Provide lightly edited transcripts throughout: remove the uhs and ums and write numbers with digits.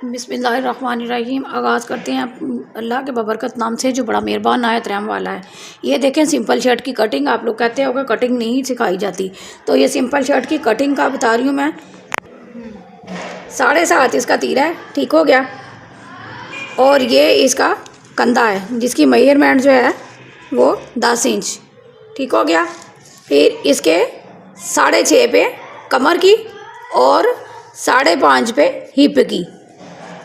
बिस्मिल्लाहिर्रहमानिर्रहीम। आगाज़ करते हैं अल्लाह के बबरकत नाम से जो बड़ा मेहरबान नायत रहम वाला है। ये देखें सिंपल शर्ट की कटिंग। आप लोग कहते होगा कटिंग नहीं सिखाई जाती, तो ये सिंपल शर्ट की कटिंग का बता रही हूँ मैं। 7.5 इसका तीरा है, ठीक हो गया। और ये इसका कंधा है जिसकी मेजरमेंट जो है वो 10 इंच, ठीक हो गया। फिर इसके 6.5 पे कमर की और 5.5 पे हिप की।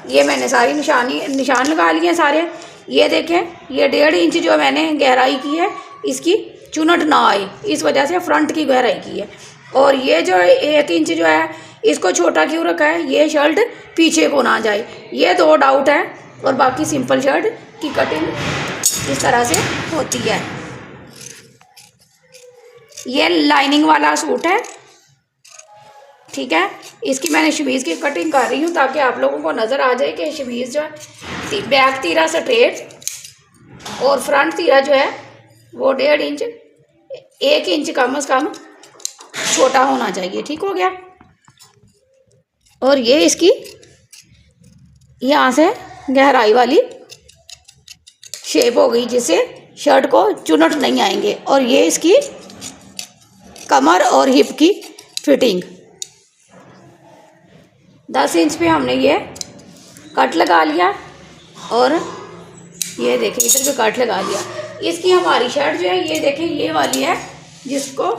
ये मैंने सारी निशान लगा लिए हैं सारे। ये देखें, ये 1.5 इंच जो मैंने गहराई की है, इसकी चुनट ना आए इस वजह से फ्रंट की गहराई की है। और ये जो 1 इंच जो है इसको छोटा क्यों रखा है, ये शर्ट पीछे को ना जाए। ये 2 डाउट है। और बाकी सिंपल शर्ट की कटिंग इस तरह से होती है। ये लाइनिंग वाला सूट है, ठीक है। इसकी मैंने शमीज़ की कटिंग कर रही हूँ ताकि आप लोगों को नज़र आ जाए कि शमीज़ जो है बैक तीरा स्ट्रेट और फ्रंट तीरा जो है वो 1.5 इंच 1 इंच कम से कम छोटा होना चाहिए, ठीक हो गया। और ये इसकी यहाँ से गहराई वाली शेप हो गई जिससे शर्ट को चुनट नहीं आएंगे। और ये इसकी कमर और हिप की फिटिंग 10 इंच पे हमने ये कट लगा लिया। और ये देखें इधर पे कट लगा लिया। इसकी हमारी शर्ट जो है ये देखें ये वाली है जिसको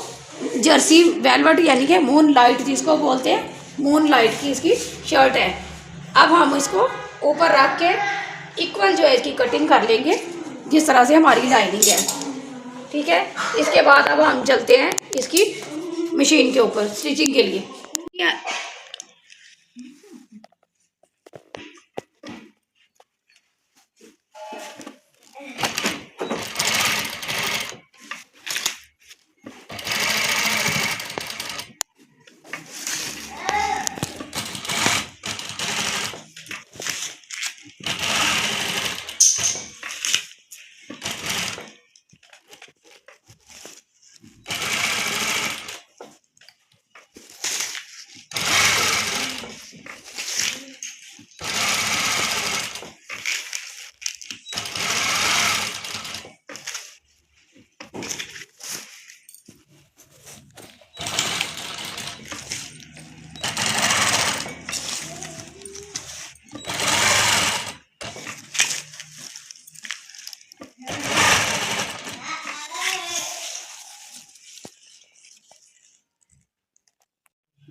जर्सी वेलवेट यानी कि मून लाइट जिसको बोलते हैं, मून लाइट की इसकी शर्ट है। अब हम इसको ऊपर रख के इक्वल जो है इसकी कटिंग कर लेंगे जिस तरह से हमारी लाइनिंग है, ठीक है। इसके बाद अब हम चलते हैं इसकी मशीन के ऊपर स्टिचिंग के लिए।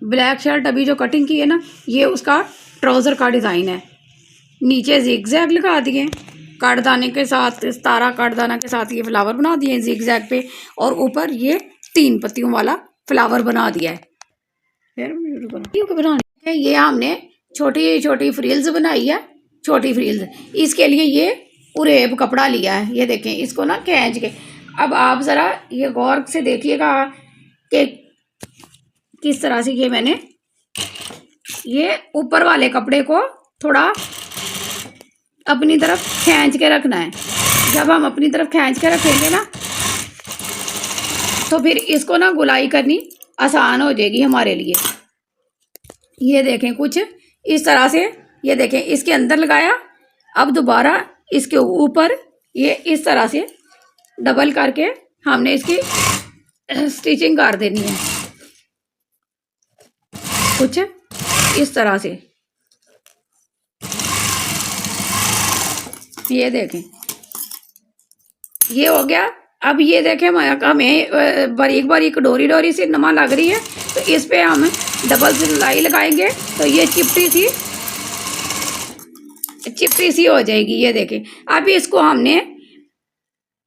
ब्लैक शर्ट अभी जो कटिंग की है ना, ये उसका ट्राउज़र का डिज़ाइन है। नीचे जिग-जैग लगा दिए काटदाने के साथ, तारा काटदाना के साथ ये फ्लावर बना दिए जिग-जैग पे। और ऊपर ये 3 पत्तियों वाला फ्लावर बना दिया है। फिर बनाने ये हमने छोटी छोटी फ्रिल्स बनाई है, छोटी फ्रिल्स। इसके लिए ये उरेब कपड़ा लिया है। ये देखें इसको ना खींच के। अब आप ज़रा ये गौर से देखिएगा कि किस तरह से ये मैंने ये ऊपर वाले कपड़े को थोड़ा अपनी तरफ खींच के रखना है। जब हम अपनी तरफ खींच के रखेंगे ना तो फिर इसको ना गुलाई करनी आसान हो जाएगी हमारे लिए। ये देखें कुछ इस तरह से, ये देखें इसके अंदर लगाया। अब दोबारा इसके ऊपर ये इस तरह से डबल करके हमने इसकी स्टिचिंग कर देनी है कुछ इस तरह से। ये देखें ये हो गया। अब ये देखें हमें बारीक बारीक डोरी डोरी सी नमा लग रही है, तो इस पे हम डबल सिलाई लगाएंगे तो ये चिपटी सी हो जाएगी। ये देखें अब इसको हमने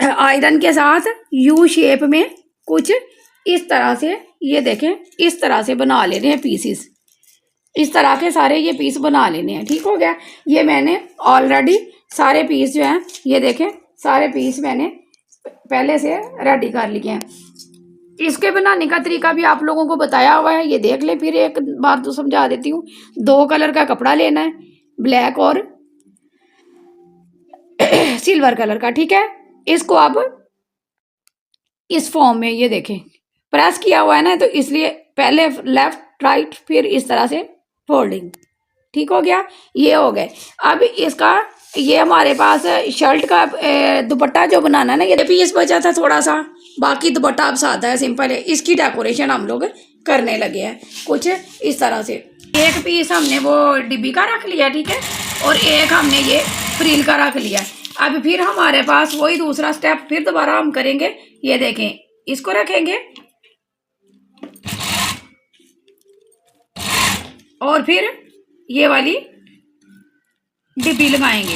आयरन के साथ यू शेप में कुछ इस तरह से, ये देखें इस तरह से बना लेने हैं पीसीस। इस तरह के सारे ये पीस बना लेने हैं, ठीक हो गया। ये मैंने ऑलरेडी सारे पीस जो हैं ये देखें सारे पीस मैंने पहले से रेडी कर लिए हैं। इसके बनाने का तरीका भी आप लोगों को बताया हुआ है, ये देख ले। फिर एक बार तो समझा देती हूँ। 2 कलर का कपड़ा लेना है, ब्लैक और सिल्वर कलर का, ठीक है। इसको अब इस फॉर्म में ये देखें प्रेस किया हुआ है ना, तो इसलिए पहले लेफ्ट राइट फिर इस तरह से फोल्डिंग, ठीक हो गया, ये हो गए। अब इसका ये हमारे पास शर्ट का दुपट्टा जो बनाना है ना, ये पीस बचा था थोड़ा सा, बाकी दुपट्टा अब सादा है, सिंपल है। इसकी डेकोरेशन हम लोग करने लगे हैं कुछ इस तरह से। एक पीस हमने वो डिब्बी का रख लिया, ठीक है, और एक हमने ये फ्रिल का रख लिया। अब फिर हमारे पास वही दूसरा स्टेप फिर दोबारा हम करेंगे। ये देखें, इसको रखेंगे और फिर ये वाली डिब्बी लगाएंगे।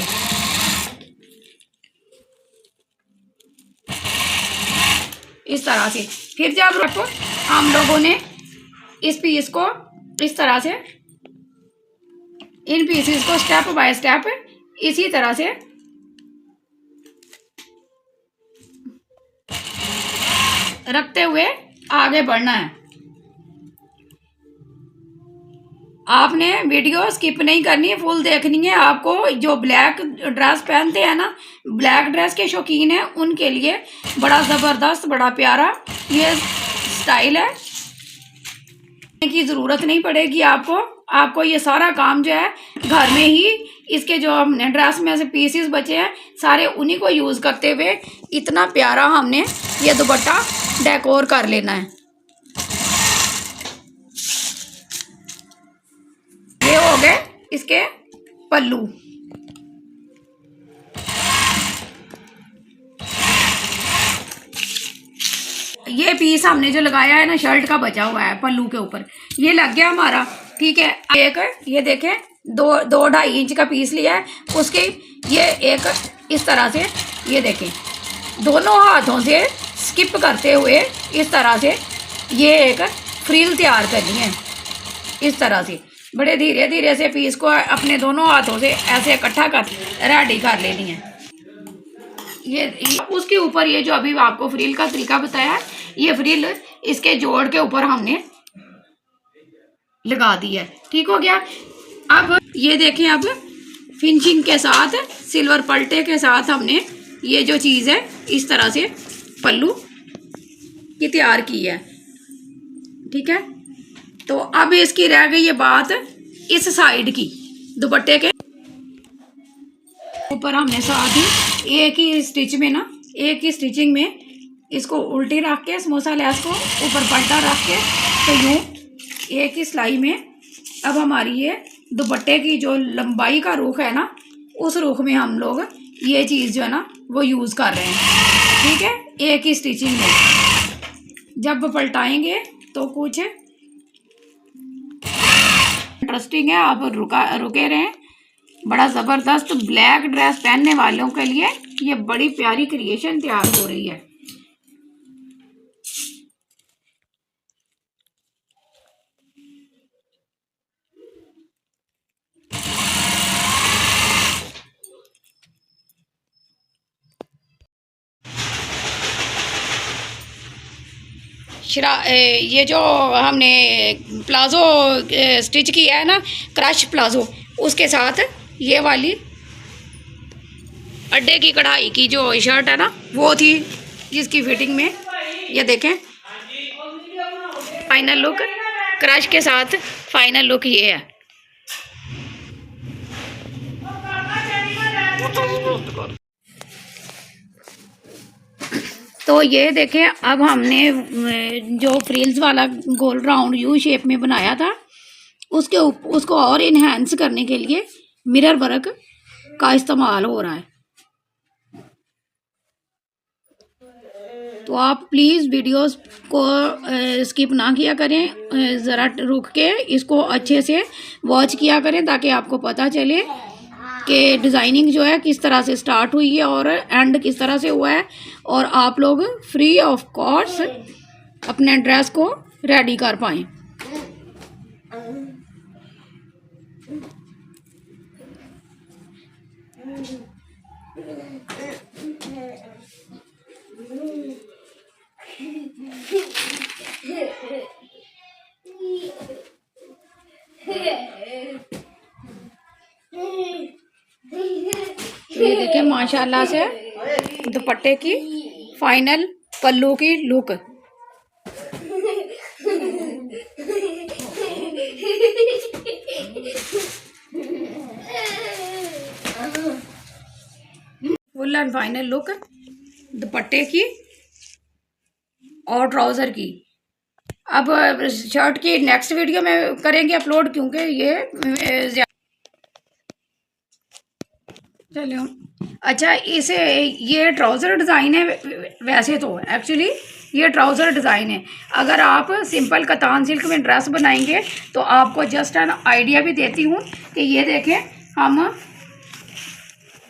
इस तरह से फिर जब रखो, हम लोगों ने इस पीस को इस तरह से, इन पीसेस को स्टेप बाय स्टेप इसी तरह से रखते हुए आगे बढ़ना है। आपने वीडियो स्किप नहीं करनी है, फुल देखनी है। आपको जो ब्लैक ड्रेस पहनते हैं ना, ब्लैक ड्रेस के शौकीन हैं, उनके लिए बड़ा ज़बरदस्त, बड़ा प्यारा ये स्टाइल है की ज़रूरत नहीं पड़ेगी आपको ये सारा काम जो है घर में ही, इसके जो हमने ड्रेस में से पीसेस बचे हैं सारे उन्हीं को यूज़ करते हुए इतना प्यारा हमने ये दुपट्टा डेकोर कर लेना है। ये हो गए इसके पल्लू। ये पीस हमने जो लगाया है ना, शर्ट का बचा हुआ है पल्लू के ऊपर, ये लग गया हमारा, ठीक है। एक ये देखें, 2-2.5 इंच का पीस लिया है, उसके ये एक इस तरह से, ये देखें, दोनों हाथों से स्किप करते हुए इस तरह से ये एक फ्रिल तैयार करनी है। इस तरह से बड़े धीरे धीरे से पीस को अपने दोनों हाथों से ऐसे इकट्ठा कर रेडी कर लेनी है। ये उसके ऊपर ये जो अभी आपको फ्रिल का तरीका बताया है, ये फ्रिल इसके जोड़ के ऊपर हमने लगा दी है, ठीक हो गया। अब ये देखें, अब फिनिशिंग के साथ सिल्वर पलटे के साथ हमने ये जो चीज़ है इस तरह से पल्लू की तैयार की है, ठीक है। तो अब इसकी रह गई ये बात इस साइड की, दुपट्टे के ऊपर हमने साथ ही एक ही स्टिच में ना, एक ही स्टिचिंग में इसको उल्टी रख के समोसा लैस को ऊपर पलटा रख के, तो यूँ एक ही सिलाई में अब हमारी ये दुपट्टे की जो लंबाई का रुख है ना, उस रुख में हम लोग ये चीज़ जो है ना वो यूज़ कर रहे हैं, ठीक है। एक ही स्टिचिंग में जब पलटाएंगे तो कुछ इंटरेस्टिंग है, आप रुके रहें। बड़ा ज़बरदस्त ब्लैक ड्रेस पहनने वालों के लिए ये बड़ी प्यारी क्रिएशन तैयार हो रही है। ये जो हमने प्लाज़ो स्टिच किया है ना, क्रश प्लाज़ो, उसके साथ ये वाली अड्डे की कढ़ाई की जो शर्ट है ना, वो थी जिसकी फिटिंग में ये देखें फाइनल लुक, क्रश के साथ फाइनल लुक ये है। तो ये देखें, अब हमने जो फ्रिल्स वाला गोल राउंड यू शेप में बनाया था, उसको और इन्हेंस करने के लिए मिरर वर्क का इस्तेमाल हो रहा है। तो आप प्लीज़ वीडियोस को स्किप ना किया करें, ज़रा रुक के इसको अच्छे से वॉच किया करें, ताकि आपको पता चले कि डिज़ाइनिंग जो है किस तरह से स्टार्ट हुई है और एंड किस तरह से हुआ है, और आप लोग फ्री ऑफ कॉस्ट अपने ड्रेस को रेडी कर पाएँ। ये देखिए माशाल्लाह से दुपट्टे की फाइनल पल्लू की look. Full and final look दुपट्टे की और ट्राउज़र की। अब शर्ट की नेक्स्ट वीडियो में करेंगे अपलोड, क्योंकि ये चलो अच्छा इसे ये ट्राउज़र डिज़ाइन है। वैसे तो एक्चुअली ये ट्राउज़र डिज़ाइन है। अगर आप सिंपल कतान सिल्क में ड्रेस बनाएंगे तो आपको जस्ट एन आइडिया भी देती हूँ कि ये देखें, हम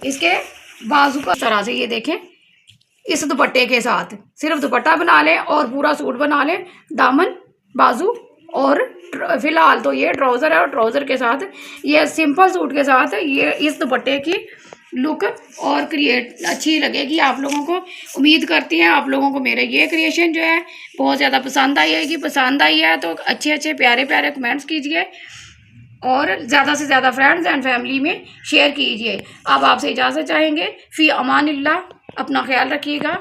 इसके बाजू का तरह से ये देखें, इस दुपट्टे के साथ सिर्फ दुपट्टा बना लें और पूरा सूट बना लें, दामन बाजू। और फिलहाल तो ये ट्राउज़र है और ट्राउज़र के साथ ये सिंपल सूट के साथ ये इस दुपट्टे की लुक और क्रिएट अच्छी लगेगी आप लोगों को। उम्मीद करती हैं आप लोगों को मेरा ये क्रिएशन जो है बहुत ज़्यादा पसंद आएगी। पसंद आई है तो अच्छे अच्छे प्यारे प्यारे कमेंट्स कीजिए और ज़्यादा से ज़्यादा फ्रेंड्स एंड फैमिली में शेयर कीजिए। अब आपसे इजाज़त चाहेंगे। फ़ी अमानिल्लाह, अपना ख्याल रखिएगा।